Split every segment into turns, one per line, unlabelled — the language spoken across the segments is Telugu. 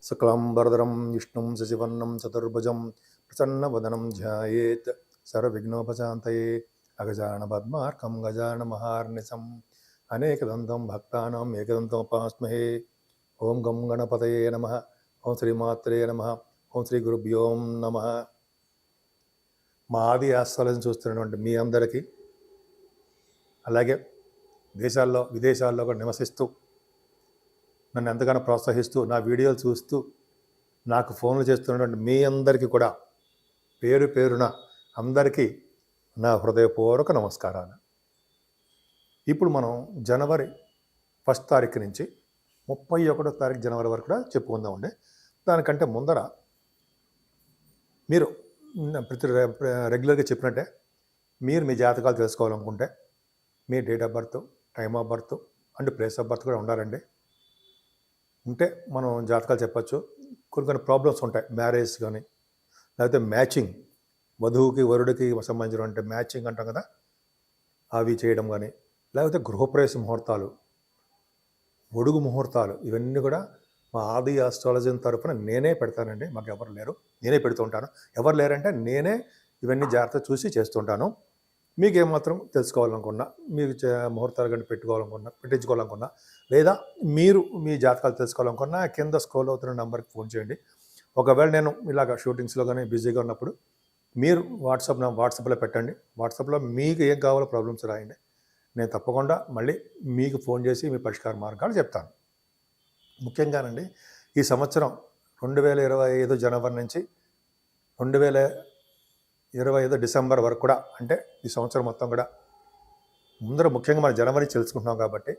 శుక్లాంబరధరం విష్ణుం శశివర్ణం చతుర్భుజం ప్రసన్నవదనం ధ్యాయేత్ సర్వవిఘ్నోపశాంతయే అగజాన పద్మార్కం గజాన మహార్నిశం అనేకదంతం భక్తానాం ఏకదంతముపాస్మహే. ఓం గం గణపతయే నమః. ఓం శ్రీమాత్రే నమః. ఓం శ్రీ గురుభ్యో నమః. మా ఆది ఆస్థాలను చూస్తున్నటువంటి మీ అందరికీ, అలాగే దేశాల్లో విదేశాల్లో కూడా నివసిస్తూ నన్ను ఎంతగానో ప్రోత్సహిస్తూ నా వీడియోలు చూస్తూ నాకు ఫోన్లు చేస్తున్నటువంటి మీ అందరికీ కూడా పేరు పేరున అందరికీ నా హృదయపూర్వక నమస్కారాలు. ఇప్పుడు మనం జనవరి 1 తారీఖు నుంచి 31 తారీఖు జనవరి వరకు కూడా చెప్పుకుందామండి. దానికంటే ముందర మీరు ప్రతి రెగ్యులర్గా చెప్పినట్టే మీరు మీ జాతకాలు తెలుసుకోవాలనుకుంటే మీ date of birth, time of birth and place of birth కూడా ఉండాలండి. ఉంటే మనం జాతకాలు చెప్పచ్చు. కొన్ని ప్రాబ్లమ్స్ ఉంటాయి, మ్యారేజ్ కానీ, లేకపోతే మ్యాచింగ్, వధువుకి వరుడికి సంబంధించిన మ్యాచింగ్ అంటాం కదా, అవి చేయడం కానీ, లేకపోతే గృహప్రవేశ ముహూర్తాలు, ఒడుగు ముహూర్తాలు, ఇవన్నీ కూడా మా ఆది ఆస్ట్రాలజీ తరఫున నేనే పెడతానండి. మాకు ఎవరు లేరు, నేనే పెడుతూ ఉంటాను. ఎవరు లేరంటే నేనే ఇవన్నీ జాగ్రత్త చూసి చేస్తుంటాను. మీకు ఏమాత్రం తెలుసుకోవాలనుకున్నా, మీకు ముహూర్తాలు కానీ పెట్టించుకోవాలనుకున్నా, లేదా మీరు మీ జాతకాలు తెలుసుకోవాలనుకున్నా కింద స్క్రోల్ అవుతున్న నెంబర్కి ఫోన్ చేయండి. ఒకవేళ నేను ఇలాగ షూటింగ్స్లో కానీ బిజీగా ఉన్నప్పుడు మీరు వాట్సాప్లో పెట్టండి. వాట్సాప్లో మీకు ఏం కావాలో ప్రాబ్లమ్స్ రాయండి. నేను తప్పకుండా మళ్ళీ మీకు ఫోన్ చేసి మీ పరిష్కార మార్గాలు చెప్తాను. ముఖ్యంగానండి, ఈ సంవత్సరం 2025 జనవరి నుంచి 2025 డిసెంబర్ వరకు కూడా, అంటే ఈ సంవత్సరం మొత్తం కూడా ముందర ముఖ్యంగా మనం జనవరి తెలుసుకుంటున్నాం కాబట్టి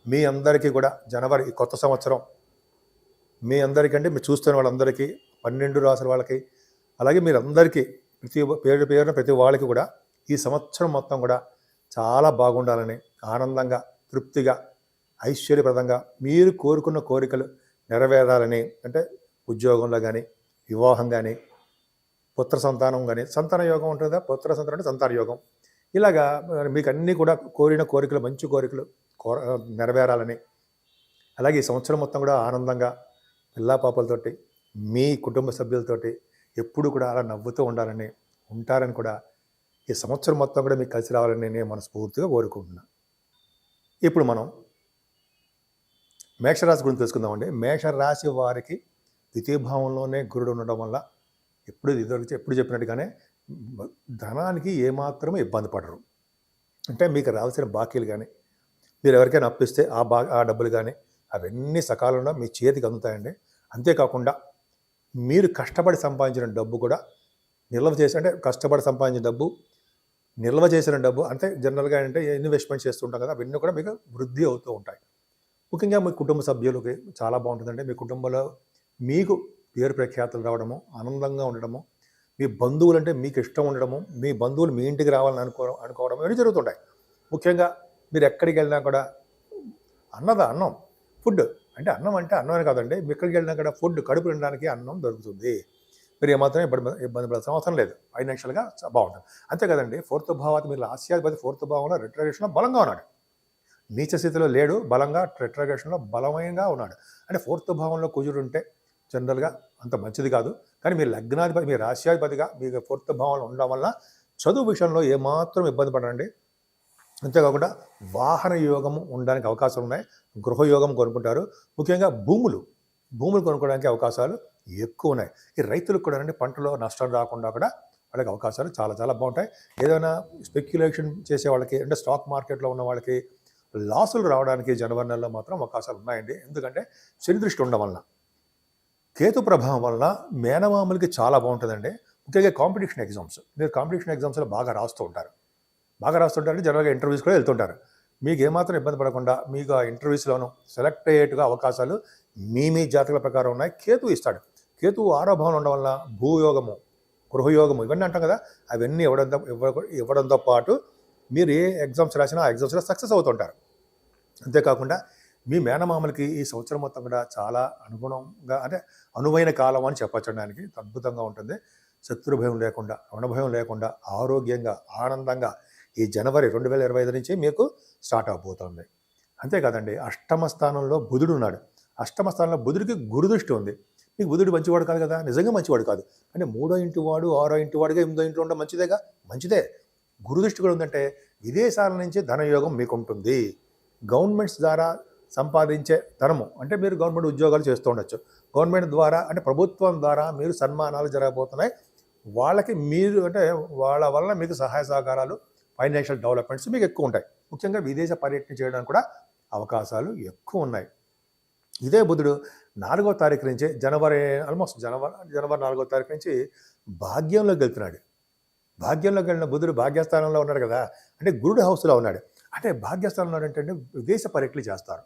మీ అందరికీ కూడా జనవరి ఈ కొత్త సంవత్సరం మీ అందరికంటే మీరు చూస్తున్న వాళ్ళందరికీ, 12 రాసుల వాళ్ళకి, అలాగే మీరందరికీ పేరున ప్రతి వాళ్ళకి కూడా ఈ సంవత్సరం మొత్తం కూడా చాలా బాగుండాలని, ఆనందంగా, తృప్తిగా, ఐశ్వర్యప్రదంగా మీరు కోరుకున్న కోరికలు నెరవేరాలని, అంటే ఉద్యోగంలో కానీ, వివాహం కానీ, పుత్ర సంతానం కానీ, సంతాన యోగం ఉంటుందా, పుత్ర సంతానం అంటే సంతాన యోగం, ఇలాగా మీకు అన్నీ కూడా కోరిన కోరికలు, మంచి కోరికలు నెరవేరాలని, అలాగే ఈ సంవత్సరం మొత్తం కూడా ఆనందంగా పిల్లా పాపలతోటి మీ కుటుంబ సభ్యులతోటి ఎప్పుడు కూడా అలా నవ్వుతూ ఉంటారని కూడా ఈ సంవత్సరం మొత్తం కూడా మీకు కలిసి రావాలని నేను మనస్ఫూర్తిగా కోరుకుంటున్నాను. ఇప్పుడు మనం మేషరాశి గురించి తెలుసుకుందామండి. మేషరాశి వారికి ద్వితీయభావంలోనే గురుడు ఉండడం వల్ల ఎప్పుడు చెప్పినట్టుగానే ధనానికి ఏమాత్రమే ఇబ్బంది పడరు. అంటే మీకు రావాల్సిన బాకీలు కానీ, మీరు ఎవరికైనా అప్పిస్తే ఆ డబ్బులు కానీ అవన్నీ సకాలంలో మీ చేతికి అందుతాయండి. అంతేకాకుండా మీరు కష్టపడి సంపాదించిన డబ్బు కూడా కష్టపడి సంపాదించిన డబ్బు, నిల్వ చేసిన డబ్బు, అంటే జనరల్గా అంటే ఇన్వెస్ట్మెంట్ చేస్తుంటాం కదా, అవన్నీ కూడా మీకు వృద్ధి అవుతూ ఉంటాయి. ముఖ్యంగా మీ కుటుంబ సభ్యులకి చాలా బాగుంటుందండి. మీ కుటుంబంలో మీకు పేరు ప్రఖ్యాతులు రావడము, ఆనందంగా ఉండడము, మీ బంధువులు అంటే మీకు ఇష్టం ఉండడము, మీ బంధువులు మీ ఇంటికి రావాలని అనుకోవడం ఇవన్నీ జరుగుతుంటాయి. ముఖ్యంగా మీరు ఎక్కడికి వెళ్ళినా కూడా అన్నం, ఫుడ్, అంటే అన్నం అని కాదండి, మీ ఎక్కడికి వెళ్ళినా కూడా ఫుడ్, కడుపు నిండడానికి అన్నం దొరుకుతుంది. మీరు ఏమాత్రం ఇబ్బంది పడాల్సిన అవసరం లేదు. ఫైనాన్షియల్గా బాగుంటుంది. అంతే కదండి, 4th భావాన్ని మీరు రాశ్యాధిపతి 4th భావంలో రెట్రోగ్రేషన్లో బలంగా ఉన్నాడు. నీచ స్థితిలో లేడు, బలంగా రెట్రోగ్రేషన్లో బలమైనగా ఉన్నాడు. అంటే 4th భావంలో కుజుడు ఉంటే జనరల్గా అంత మంచిది కాదు. కానీ మీ లగ్నాధిపతి, మీ రాశ్యాధిపతిగా మీకు 4th భావంలో ఉండడం వల్ల చదువు విషయంలో ఏమాత్రం ఇబ్బంది పడండి. అంతేకాకుండా వాహన యోగము ఉండడానికి అవకాశాలు ఉన్నాయి. గృహయోగం కొనుక్కుంటారు. ముఖ్యంగా భూములు కొనుక్కోవడానికి అవకాశాలు ఎక్కువ ఉన్నాయి. ఈ రైతులకు కూడా పంటలో నష్టాలు రాకుండా కూడా వాళ్ళకి అవకాశాలు చాలా చాలా బాగుంటాయి. ఏదైనా స్పెక్యులేషన్ చేసే వాళ్ళకి, అంటే స్టాక్ మార్కెట్లో ఉన్న వాళ్ళకి లాసులు రావడానికి జనవరి నెలలో మాత్రం అవకాశాలు ఉన్నాయండి. ఎందుకంటే శని దృష్టి ఉండడం వలన, కేతు ప్రభావం వలన మేనమామలకి చాలా బాగుంటుందండి. ముఖ్యంగా కాంపిటీషన్ ఎగ్జామ్స్, మీరు కాంపిటీషన్ ఎగ్జామ్స్లో బాగా రాస్తుంటారు. జనరల్గా ఇంటర్వ్యూస్ కూడా వెళ్తుంటారు. మీకు ఏమాత్రం ఇబ్బంది పడకుండా మీకు ఆ ఇంటర్వ్యూస్లోనూ సెలెక్ట్ అయ్యేట్టుగా అవకాశాలు మీ జాతకాల ప్రకారం ఉన్నాయి. కేతు ఇస్తాడు. కేతువు 6వ భావంలో ఉండడం వల్ల భూయోగము, గృహయోగము ఇవన్నీ అంటాం కదా, అవన్నీ ఇవ్వడంతో పాటు మీరు ఏ ఎగ్జామ్స్ రాసినా ఆ ఎగ్జామ్స్లో సక్సెస్ అవుతుంటారు. అంతేకాకుండా మీ మేనమామలకి ఈ సంవత్సరం మొత్తం కూడా చాలా అనుగుణంగా, అంటే అనువైన కాలం అని చెప్పచ్చడానికి అద్భుతంగా ఉంటుంది. శత్రుభయం లేకుండా, రుణభయం లేకుండా, ఆరోగ్యంగా, ఆనందంగా ఈ జనవరి 2025 నుంచి మీకు స్టార్ట్ అవబోతుంది. అంతేకాదండి, అష్టమ స్థానంలో బుధుడు ఉన్నాడు. అష్టమ స్థానంలో బుధుడికి గురుదృష్టి ఉంది. మీకు బుధుడు మంచివాడు కాదు కదా, నిజంగా మంచివాడు కాదు. అంటే 3వ ఇంటి వాడు 6వ ఇంటి వాడిగా 8వ ఇంట్లో ఉండడం మంచిదేగా, మంచిదే. గురు దృష్టి కూడా ఉందంటే విదేశాల నుంచి ధనయోగం మీకు ఉంటుంది. గవర్నమెంట్స్ ద్వారా సంపాదించే ధనము అంటే మీరు గవర్నమెంట్ ఉద్యోగాలు చేస్తూ ఉండొచ్చు. గవర్నమెంట్ ద్వారా అంటే ప్రభుత్వం ద్వారా మీరు సన్మానాలు జరగబోతున్నాయి. వాళ్ళకి మీరు అంటే వాళ్ళ వల్ల మీకు సహాయ సహకారాలు, ఫైనాన్షియల్ డెవలప్మెంట్స్ మీకు ఎక్కువ ఉంటాయి. ముఖ్యంగా విదేశ పర్యటన చేయడానికి కూడా అవకాశాలు ఎక్కువ ఉన్నాయి. ఇదే బుధుడు 4వ తారీఖు నుంచి ఆల్మోస్ట్ జనవరి 4వ తారీఖు నుంచి భాగ్యంలోకి వెళ్తున్నాడు. భాగ్యంలోకి వెళ్ళిన బుధుడు భాగ్యస్థానంలో ఉన్నాడు కదా, అంటే గురుడు హౌస్లో ఉన్నాడు. అంటే భాగ్యస్థానంలో అంటే విదేశ పర్యటనలు చేస్తారు.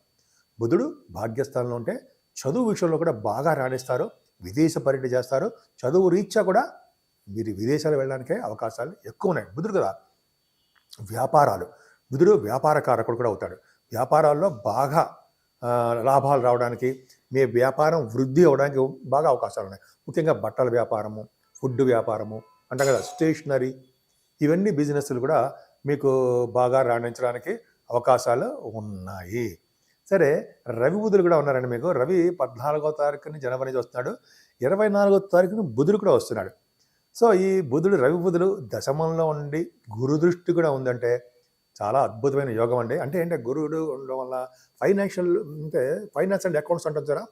బుధుడు భాగ్యస్థానంలో ఉంటే చదువు విషయంలో కూడా బాగా రాణిస్తారు, విదేశ పర్యటన చేస్తారు. చదువు రీత్యా కూడా మీరు విదేశాలు వెళ్ళడానికే అవకాశాలు ఎక్కువ ఉన్నాయి. బుధుడు కదా వ్యాపారాలు, బుధుడు వ్యాపార కారకుడు కూడా అవుతాడు. వ్యాపారాల్లో బాగా లాభాలు రావడానికి, మీ వ్యాపారం వృద్ధి అవడానికి బాగా అవకాశాలు ఉన్నాయి. ముఖ్యంగా బట్టల వ్యాపారము, ఫుడ్ వ్యాపారము అంటాం కదా, స్టేషనరీ, ఇవన్నీ బిజినెస్లు కూడా మీకు బాగా రాణించడానికి అవకాశాలు ఉన్నాయి. సరే, రవి బుధులు కూడా ఉన్నారండి మీకు. రవి 14వ తారీఖుని జనవరి నుంచి వస్తున్నాడు, 24వ తారీఖున బుధుడు కూడా వస్తున్నాడు. సో ఈ బుధుడు రవి బుధుడు దశమంలో ఉండి గురు దృష్టి కూడా ఉందంటే చాలా అద్భుతమైన యోగం అండి. అంటే గురువుడు ఉండడం వల్ల ఫైనాన్స్ అండ్ అకౌంట్స్ అంటాం కదా,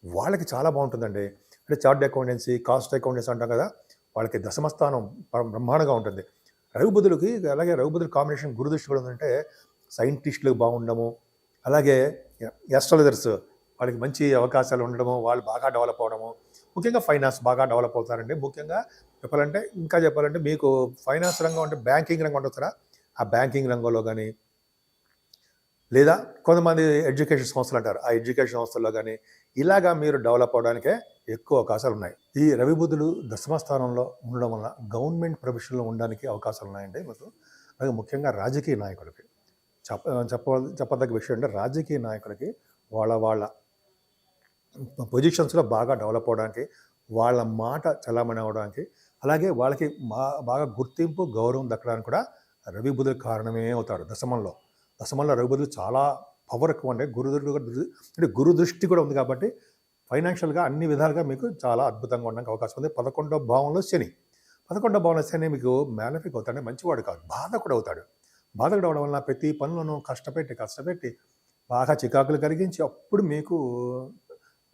వాళ్ళకి చాలా బాగుంటుందండి. అంటే చార్ట్ అకౌంటెన్సీ, కాస్ట్ అకౌంటెన్సీ అంటాం కదా, వాళ్ళకి దశమస్థానం బ్రహ్మాండంగా ఉంటుంది. రవి బుధులకి అలాగే రవి బుధుల కాంబినేషన్ గురు దృష్టి కూడా ఉందంటే సైంటిస్టులకు బాగుండము, అలాగే ఎస్ట్రాలజర్స్ వాళ్ళకి మంచి అవకాశాలు ఉండడము, వాళ్ళు బాగా డెవలప్ అవడము, ముఖ్యంగా ఫైనాన్స్ బాగా డెవలప్ అవుతారండి. ముఖ్యంగా చెప్పాలంటే మీకు ఫైనాన్స్ రంగం అంటే బ్యాంకింగ్ రంగం ఉంటుంది కదా, ఆ బ్యాంకింగ్ రంగంలో కానీ, లేదా కొంతమంది ఎడ్యుకేషన్ సంస్థలు అంటారు, ఆ ఎడ్యుకేషన్ సంస్థల్లో కానీ ఇలాగా మీరు డెవలప్ అవడానికే ఎక్కువ అవకాశాలు ఉన్నాయి. ఈ రవి బుధులు దశమ స్థానంలో ఉండడం వల్ల గవర్నమెంట్ ప్రొఫెషన్లో ఉండడానికి అవకాశాలు ఉన్నాయండి మీకు. అలాగే ముఖ్యంగా రాజకీయ నాయకులకి చెప్పదగ్గ విషయం అంటే, రాజకీయ నాయకులకి వాళ్ళ పొజిషన్స్లో బాగా డెవలప్ అవడానికి, వాళ్ళ మాట చలామణి అవ్వడానికి, అలాగే వాళ్ళకి బాగా గుర్తింపు గౌరవం దక్కడానికి కూడా రవి బుధులు కారణమే అవుతారు. దశమంలో రవి బుధులు చాలా పవర్ ఎక్కువ అంటే గురు దృష్టి కూడా ఉంది కాబట్టి ఫైనాన్షియల్గా అన్ని విధాలుగా మీకు చాలా అద్భుతంగా ఉండడానికి అవకాశం ఉంది. 11వ భావంలో శని మీకు మ్యాలఫిక్ అవుతాడు, మంచివాడు కాదు, బాధకుడు అవుతాడు. బాధకుడు అవడం వల్ల ప్రతి పనులను కష్టపెట్టి బాగా చికాకులు కలిగించి అప్పుడు మీకు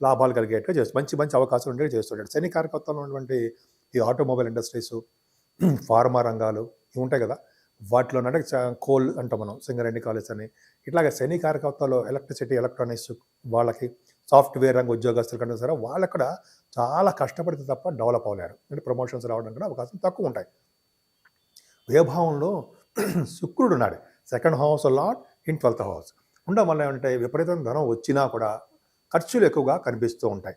లాభాలు కలిగేట్టుగా చేస్తుంది, మంచి అవకాశాలు ఉండేవి చేస్తుంటాడు. శని కారకత్వంలో ఉన్నటువంటి ఈ ఆటోమొబైల్ ఇండస్ట్రీస్, ఫార్మా రంగాలు ఇవి ఉంటాయి కదా, వాటిలో అంటే కోల్ అంటాం మనం, సింగరేణి కాలేజ్ అని, ఇట్లాగే శని కారకత్వంలో ఎలక్ట్రిసిటీ, ఎలక్ట్రానిక్స్ వాళ్ళకి, సాఫ్ట్వేర్ రంగ ఉద్యోగస్తులు కంటే సరే వాళ్ళకు కూడా చాలా కష్టపడితే తప్ప డెవలప్ అవ్వలేరు. అంటే ప్రమోషన్స్ రావడానికి కూడా అవకాశం తక్కువ ఉంటాయి. వ్యయభావంలో శుక్రుడు ఉన్నాడు, 2nd house lord in 12th house ఉండడం వల్ల ఏమంటే విపరీతమైన ధనం వచ్చినా కూడా ఖర్చులు ఎక్కువగా కనిపిస్తూ ఉంటాయి.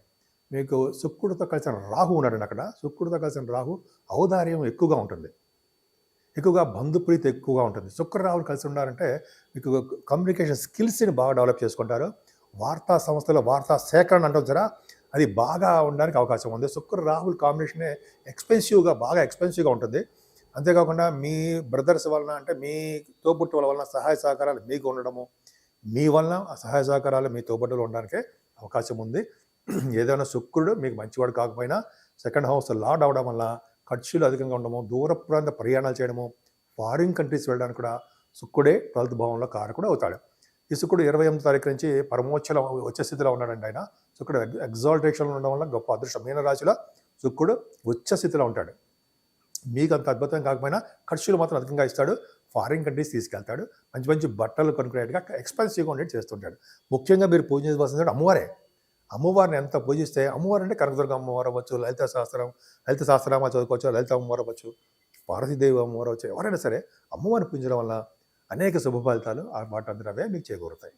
మీకు శుక్రుడితో కలిసిన రాహు ఉన్నాడండి అక్కడ. శుక్రుడితో కలిసిన రాహు ఔదార్యం ఎక్కువగా ఉంటుంది, ఎక్కువగా బంధుప్రీతి ఎక్కువగా ఉంటుంది. రాహులు కలిసి ఉన్నారంటే మీకు కమ్యూనికేషన్ స్కిల్స్ని బాగా డెవలప్ చేసుకుంటారు. వార్తా సంస్థలో వార్తా సేకరణ అంటాం సరే, అది బాగా ఉండడానికి అవకాశం ఉంది. రాహుల్ కాంబినేషనే బాగా ఎక్స్పెన్సివ్గా ఉంటుంది. అంతేకాకుండా మీ బ్రదర్స్ వలన అంటే మీ తోబుట్టువుల వలన సహాయ సహకారాలు మీకు ఉండడము, మీ వలన ఆ సహాయ సహకారాలు మీ తోబుట్టువులు ఉండడానికే అవకాశం ఉంది. ఏదైనా శుక్రుడు మీకు మంచివాడు కాకపోయినా 2nd హౌస్ లార్డ్ అవడం వల్ల ఖర్చులు అధికంగా ఉండడము, దూర ప్రాంత ప్రయాణాలు చేయడము, ఫారిన్ కంట్రీస్ వెళ్ళడానికి కూడా శుక్రుడే 12th భావంలో కారకుడు అవుతాడు. ఈ శుక్రుడు 28వ తారీఖు నుంచి పరమోచ్చలో వచ్చే స్థితిలో ఉన్నాడండి ఆయన. శుక్రుడు ఎగ్జాల్టేషన్లో ఉండడం వల్ల గొప్ప అదృష్టం. మీన రాశిలో శుక్రుడు ఉచ్చ స్థితిలో ఉంటాడు. మీకు అంత అద్భుతం కాకపోయినా ఖర్చులు మాత్రం అధికంగా ఇస్తాడు, ఫారిన్ కంట్రీస్ తీసుకెళ్తాడు, మంచి బట్టలు కొనుక్కునేట్టుగా ఎక్స్పెన్సివ్గా ఉండేది చేస్తుంటాడు. ముఖ్యంగా మీరు పూజించవలసింది అమ్మవారే. అమ్మవారిని ఎంత పూజిస్తే, అమ్మవారు అంటే కనకదుర్గ అమ్మవారు అవ్వచ్చు, లలిత సహస్రనామ చదువుకోవచ్చు, లలిత అమ్మవారు అవ్వచ్చు, పార్వతీదేవి అమ్మవారు అవ్వచ్చు, ఎవరైనా సరే అమ్మవారిని పూజించడం వల్ల అనేక శుభ ఫలితాలు వాటంతట అవే మీకు చేకూరుతాయి.